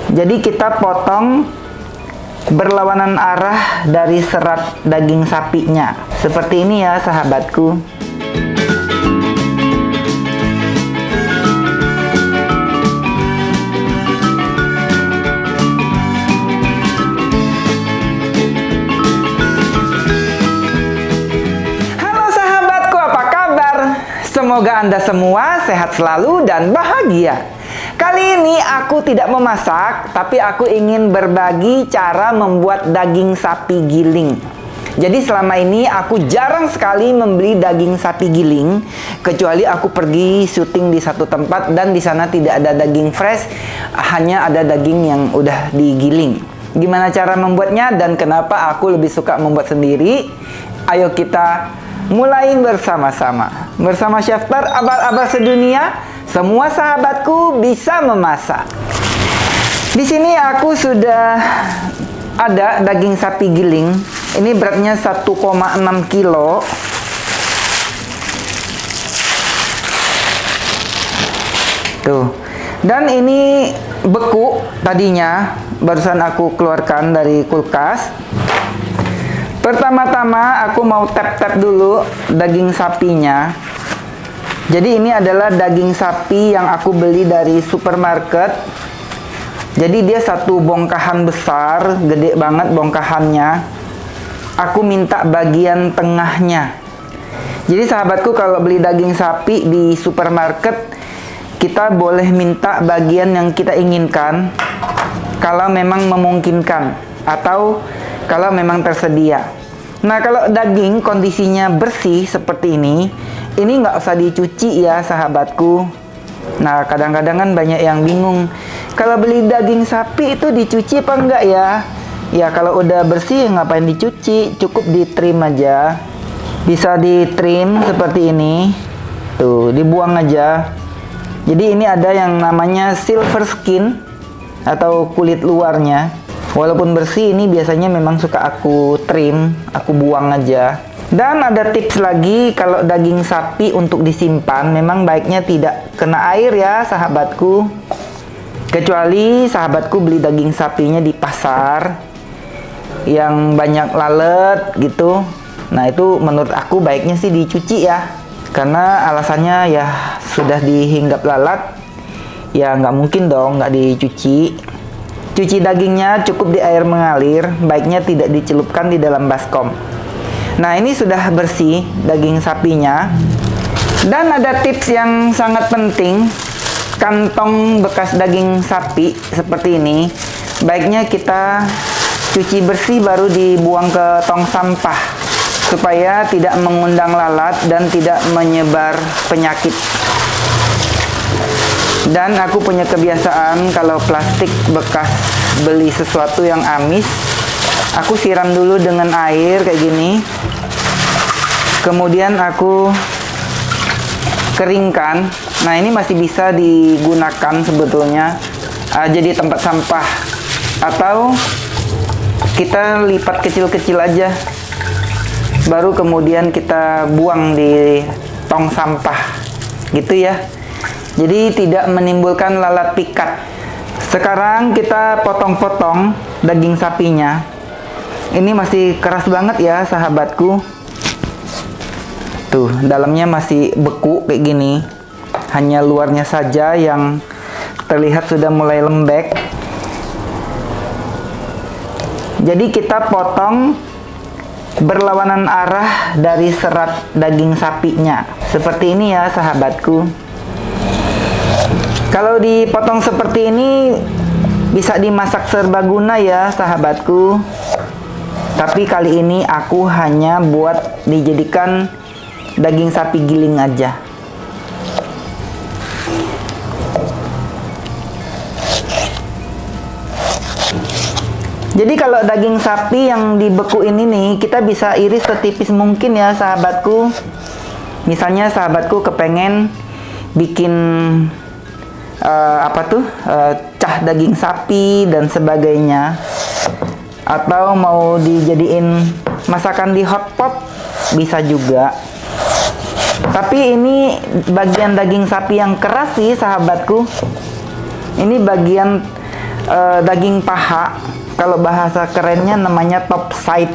Jadi kita potong berlawanan arah dari serat daging sapinya. Seperti ini ya sahabatku. Halo sahabatku, apa kabar? Semoga Anda semua sehat selalu dan bahagia. Kali ini aku tidak memasak, tapi aku ingin berbagi cara membuat daging sapi giling. Jadi selama ini aku jarang sekali membeli daging sapi giling, kecuali aku pergi syuting di satu tempat dan di sana tidak ada daging fresh, hanya ada daging yang udah digiling. Gimana cara membuatnya dan kenapa aku lebih suka membuat sendiri? Ayo kita mulai bersama-sama. Bersama Chef Tar, abal-abal sedunia. Semua sahabatku bisa memasak. Di sini aku sudah ada daging sapi giling. Ini beratnya 1,6 kilo. Tuh. Dan ini beku tadinya, barusan aku keluarkan dari kulkas. Pertama-tama aku mau tap-tap dulu daging sapinya. Jadi ini adalah daging sapi yang aku beli dari supermarket. Jadi dia satu bongkahan besar, gede banget bongkahannya. Aku minta bagian tengahnya. Jadi sahabatku, kalau beli daging sapi di supermarket, kita boleh minta bagian yang kita inginkan kalau memang memungkinkan atau kalau memang tersedia. Nah, kalau daging kondisinya bersih seperti ini nggak usah dicuci ya sahabatku. Nah, kadang-kadang kan banyak yang bingung, kalau beli daging sapi itu dicuci apa enggak ya? Ya, kalau udah bersih ngapain dicuci, cukup ditrim aja. Bisa ditrim seperti ini. Tuh, dibuang aja. Jadi ini ada yang namanya silver skin atau kulit luarnya. Walaupun bersih, ini biasanya memang suka aku trim, aku buang aja. Dan ada tips lagi, kalau daging sapi untuk disimpan, memang baiknya tidak kena air ya sahabatku. Kecuali sahabatku beli daging sapinya di pasar yang banyak lalat gitu. Nah, itu menurut aku baiknya sih dicuci ya. Karena alasannya ya sudah dihinggap lalat, ya nggak mungkin dong nggak dicuci. Cuci dagingnya cukup di air mengalir, baiknya tidak dicelupkan di dalam baskom. Nah, ini sudah bersih daging sapinya. Dan ada tips yang sangat penting, kantong bekas daging sapi seperti ini, baiknya kita cuci bersih baru dibuang ke tong sampah, supaya tidak mengundang lalat dan tidak menyebar penyakit. Dan aku punya kebiasaan kalau plastik bekas beli sesuatu yang amis, aku siram dulu dengan air kayak gini. Kemudian aku keringkan. Nah, ini masih bisa digunakan sebetulnya jadi tempat sampah. Atau kita lipat kecil-kecil aja. Baru kemudian kita buang di tong sampah. Gitu ya. Jadi tidak menimbulkan lalat pikat. Sekarang kita potong-potong daging sapinya. Ini masih keras banget ya sahabatku. Tuh, dalamnya masih beku kayak gini. Hanya luarnya saja yang terlihat sudah mulai lembek. Jadi kita potong berlawanan arah dari serat daging sapinya. Seperti ini ya sahabatku. Kalau dipotong seperti ini bisa dimasak serbaguna ya sahabatku. Tapi kali ini aku hanya buat dijadikan daging sapi giling aja. Jadi kalau daging sapi yang dibekuin ini kita bisa iris setipis mungkin ya sahabatku. Misalnya sahabatku kepengen bikin cah daging sapi dan sebagainya, atau mau dijadiin masakan di hotpot bisa juga. Tapi ini bagian daging sapi yang keras sih sahabatku. Ini bagian daging paha. Kalau bahasa kerennya namanya top side,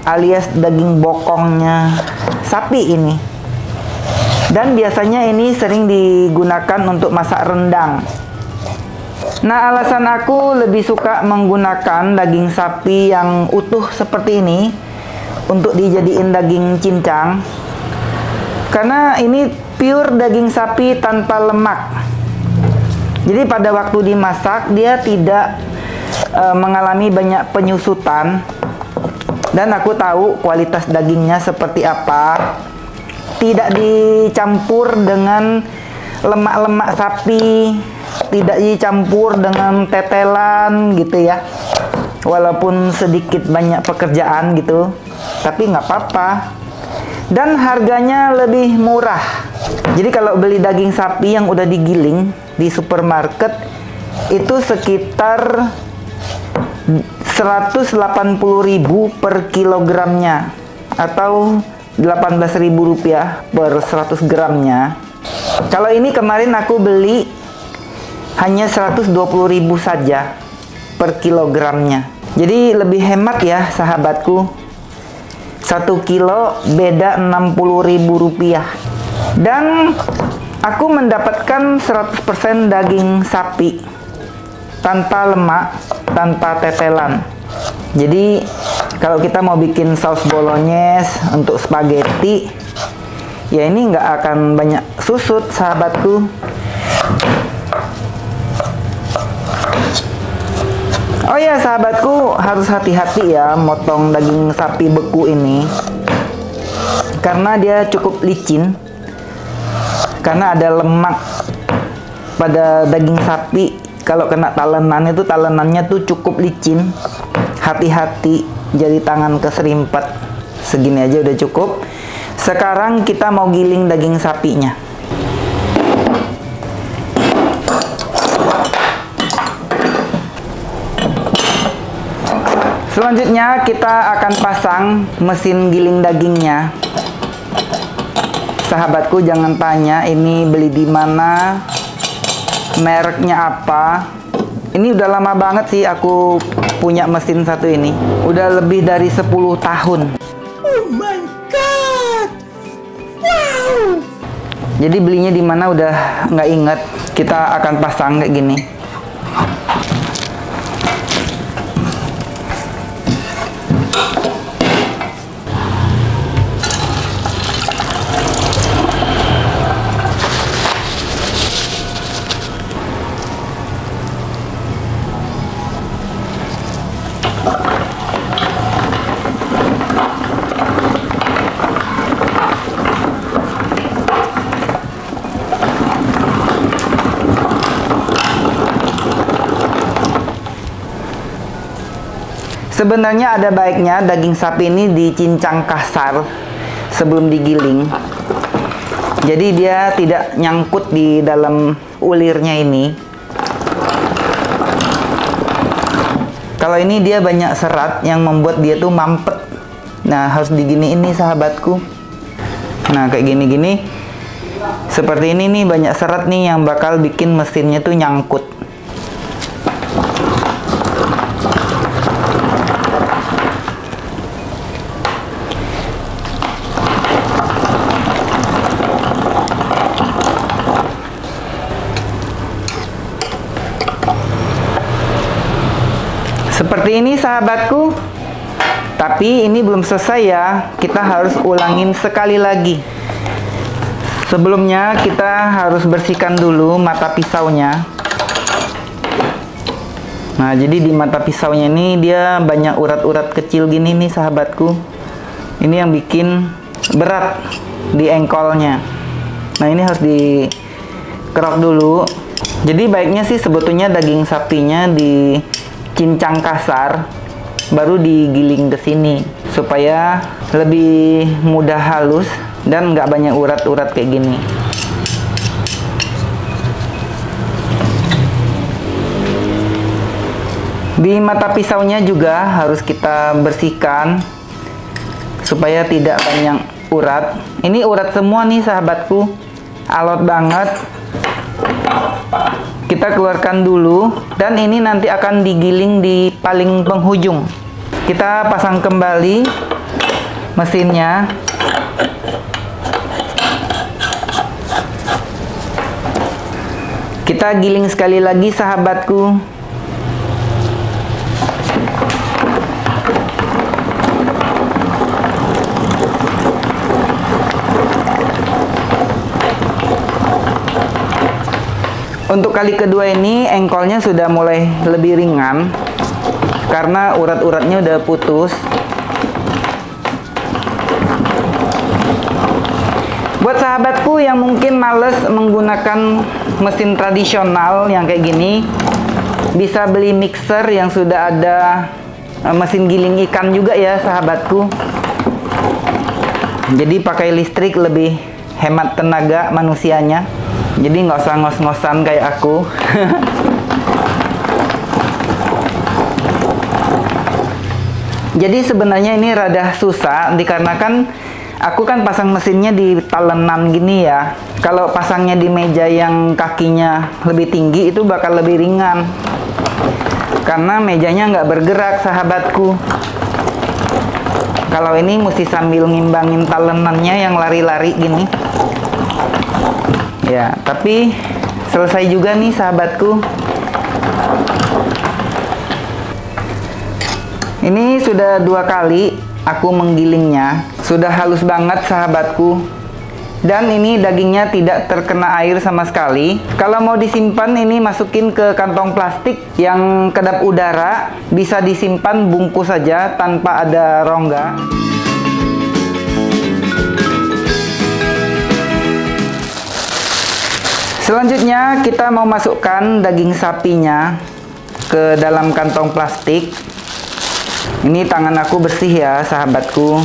alias daging bokongnya sapi ini. Dan biasanya ini sering digunakan untuk masak rendang. Nah, alasan aku lebih suka menggunakan daging sapi yang utuh seperti ini untuk dijadiin daging cincang, karena ini pure daging sapi tanpa lemak. Jadi pada waktu dimasak dia tidak mengalami banyak penyusutan, dan aku tahu kualitas dagingnya seperti apa. Tidak dicampur dengan lemak-lemak sapi, tidak dicampur dengan tetelan gitu ya. Walaupun sedikit banyak pekerjaan gitu, tapi nggak apa-apa. Dan harganya lebih murah. Jadi kalau beli daging sapi yang udah digiling di supermarket itu sekitar 180.000 per kilogramnya, atau 18.000 rupiah per 100 gramnya. Kalau ini kemarin aku beli hanya 120.000 saja per kilogramnya. Jadi lebih hemat ya sahabatku. 1 kilo beda 60.000 rupiah. Dan aku mendapatkan 100% daging sapi tanpa lemak, tanpa tetelan. Jadi kalau kita mau bikin saus bolognese untuk spaghetti, ya ini nggak akan banyak susut sahabatku. Oh ya sahabatku, harus hati-hati ya motong daging sapi beku ini, karena dia cukup licin, karena ada lemak pada daging sapi. Kalau kena talenan itu, talenannya tuh cukup licin. Hati-hati, jadi tangan keserimpet. Segini aja udah cukup. Sekarang kita mau giling daging sapinya. Selanjutnya kita akan pasang mesin giling dagingnya. Sahabatku, jangan tanya ini beli di mana, mereknya apa. Ini udah lama banget sih aku punya mesin satu ini. Udah lebih dari 10 tahun. Oh my god. Wow. Jadi belinya di mana udah nggak inget. Kita akan pasang kayak gini. Sebenarnya ada baiknya daging sapi ini dicincang kasar sebelum digiling. Jadi dia tidak nyangkut di dalam ulirnya ini. Kalau ini dia banyak serat yang membuat dia tuh mampet. Nah, harus diginiin nih sahabatku. Nah, kayak gini-gini. Seperti ini nih, banyak serat nih yang bakal bikin mesinnya tuh nyangkut. Seperti ini sahabatku. Tapi ini belum selesai ya. Kita harus ulangin sekali lagi. Sebelumnya kita harus bersihkan dulu mata pisaunya. Nah, jadi di mata pisaunya ini dia banyak urat-urat kecil gini nih sahabatku. Ini yang bikin berat di engkolnya. Nah, ini harus dikerok dulu. Jadi baiknya sih sebetulnya daging sapinya dicincang kasar, baru digiling ke sini supaya lebih mudah halus dan nggak banyak urat-urat kayak gini. Di mata pisaunya juga harus kita bersihkan supaya tidak banyak urat. Ini urat semua nih sahabatku, alot banget. Kita kita keluarkan dulu, dan ini nanti akan digiling di paling penghujung. Kita pasang kembali mesinnya. Kita giling sekali lagi, sahabatku. Untuk kali kedua ini engkolnya sudah mulai lebih ringan karena urat-uratnya udah putus. Buat sahabatku yang mungkin males menggunakan mesin tradisional yang kayak gini, bisa beli mixer yang sudah ada mesin giling ikan juga ya, sahabatku. Jadi pakai listrik lebih hemat tenaga manusianya. Jadi nggak usah ngos-ngosan kayak aku. Jadi sebenarnya ini rada susah dikarenakan aku kan pasang mesinnya di talenan gini ya. Kalau pasangnya di meja yang kakinya lebih tinggi itu bakal lebih ringan. Karena mejanya nggak bergerak, sahabatku. Kalau ini mesti sambil ngimbangin talenannya yang lari-lari gini. Ya, tapi selesai juga nih, sahabatku. Ini sudah 2 kali aku menggilingnya. Sudah halus banget, sahabatku. Dan ini dagingnya tidak terkena air sama sekali. Kalau mau disimpan, ini masukin ke kantong plastik yang kedap udara. Bisa disimpan bungkus saja tanpa ada rongga. Selanjutnya kita mau masukkan daging sapinya ke dalam kantong plastik. Ini tangan aku bersih ya, sahabatku.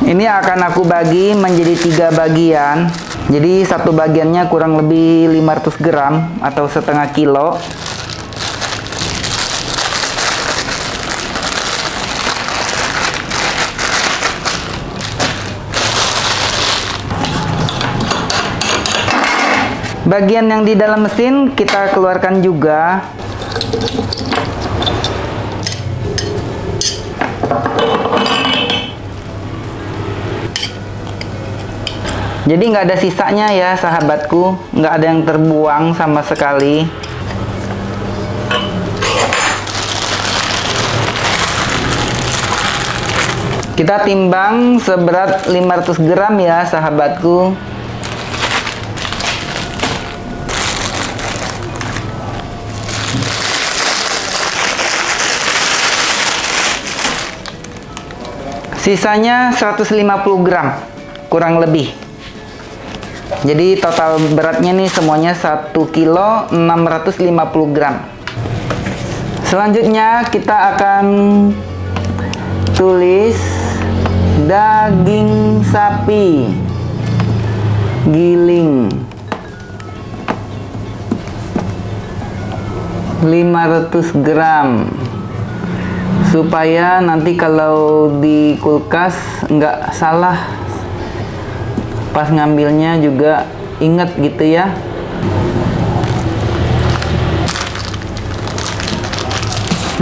Ini akan aku bagi menjadi 3 bagian. Jadi satu bagiannya kurang lebih 500 gram atau setengah kilo. Bagian yang di dalam mesin kita keluarkan juga. Jadi nggak ada sisanya ya, sahabatku. Nggak ada yang terbuang sama sekali. Kita timbang seberat 500 gram ya, sahabatku. Sisanya 150 gram, kurang lebih. Jadi total beratnya nih semuanya 1 kilo 650 gram. Selanjutnya kita akan tulis daging sapi giling 500 gram. Supaya nanti kalau di kulkas nggak salah pas ngambilnya juga inget gitu ya.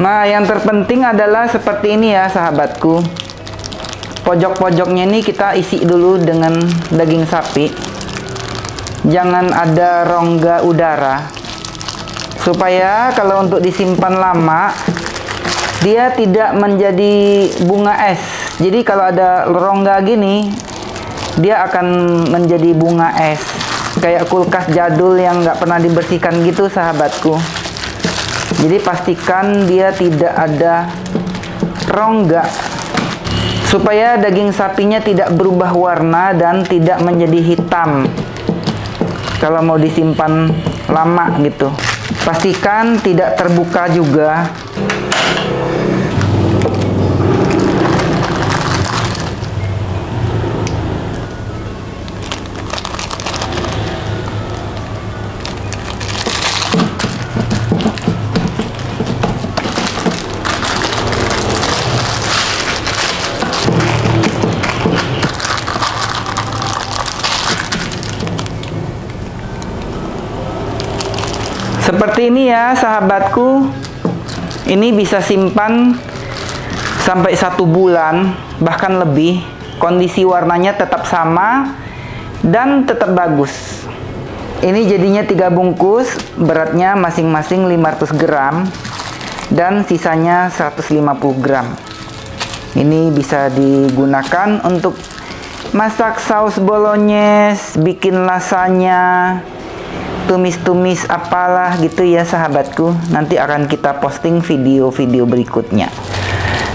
Nah, yang terpenting adalah seperti ini ya, sahabatku. Pojok-pojoknya ini kita isi dulu dengan daging sapi. Jangan ada rongga udara. Supaya kalau untuk disimpan lama dia tidak menjadi bunga es. Jadi kalau ada rongga gini, dia akan menjadi bunga es. Kayak kulkas jadul yang nggak pernah dibersihkan gitu, sahabatku. Jadi pastikan dia tidak ada rongga. Supaya daging sapinya tidak berubah warna dan tidak menjadi hitam. Kalau mau disimpan lama gitu. Pastikan tidak terbuka juga. Seperti ini ya sahabatku. Ini bisa simpan sampai 1 bulan, bahkan lebih. Kondisi warnanya tetap sama dan tetap bagus. Ini jadinya 3 bungkus, beratnya masing-masing 500 gram dan sisanya 150 gram. Ini bisa digunakan untuk masak saus bolognese, bikin lasanya, tumis-tumis apalah gitu ya sahabatku. Nanti akan kita posting video-video berikutnya.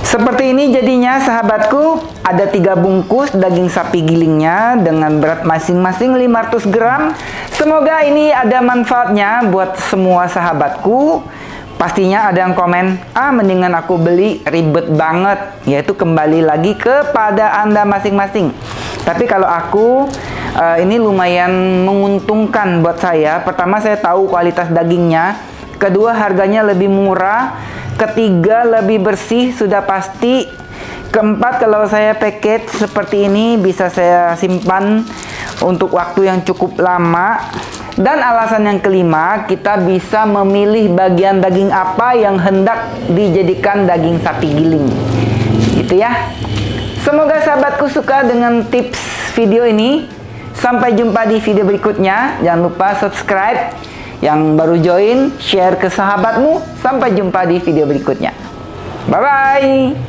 Seperti ini jadinya sahabatku. Ada 3 bungkus daging sapi gilingnya dengan berat masing-masing 500 gram. Semoga ini ada manfaatnya buat semua sahabatku. Pastinya ada yang komen, mendingan aku beli, ribet banget. Yaitu kembali lagi kepada Anda masing-masing. Tapi kalau aku, ini lumayan menguntungkan buat saya. Pertama, saya tahu kualitas dagingnya. Kedua, harganya lebih murah. Ketiga, lebih bersih, sudah pasti. Keempat, kalau saya paket seperti ini, bisa saya simpan untuk waktu yang cukup lama. Dan alasan yang kelima, kita bisa memilih bagian daging apa yang hendak dijadikan daging sapi giling. Gitu ya. Semoga sahabatku suka dengan tips video ini. Sampai jumpa di video berikutnya. Jangan lupa subscribe. Yang baru join, share ke sahabatmu. Sampai jumpa di video berikutnya. Bye-bye.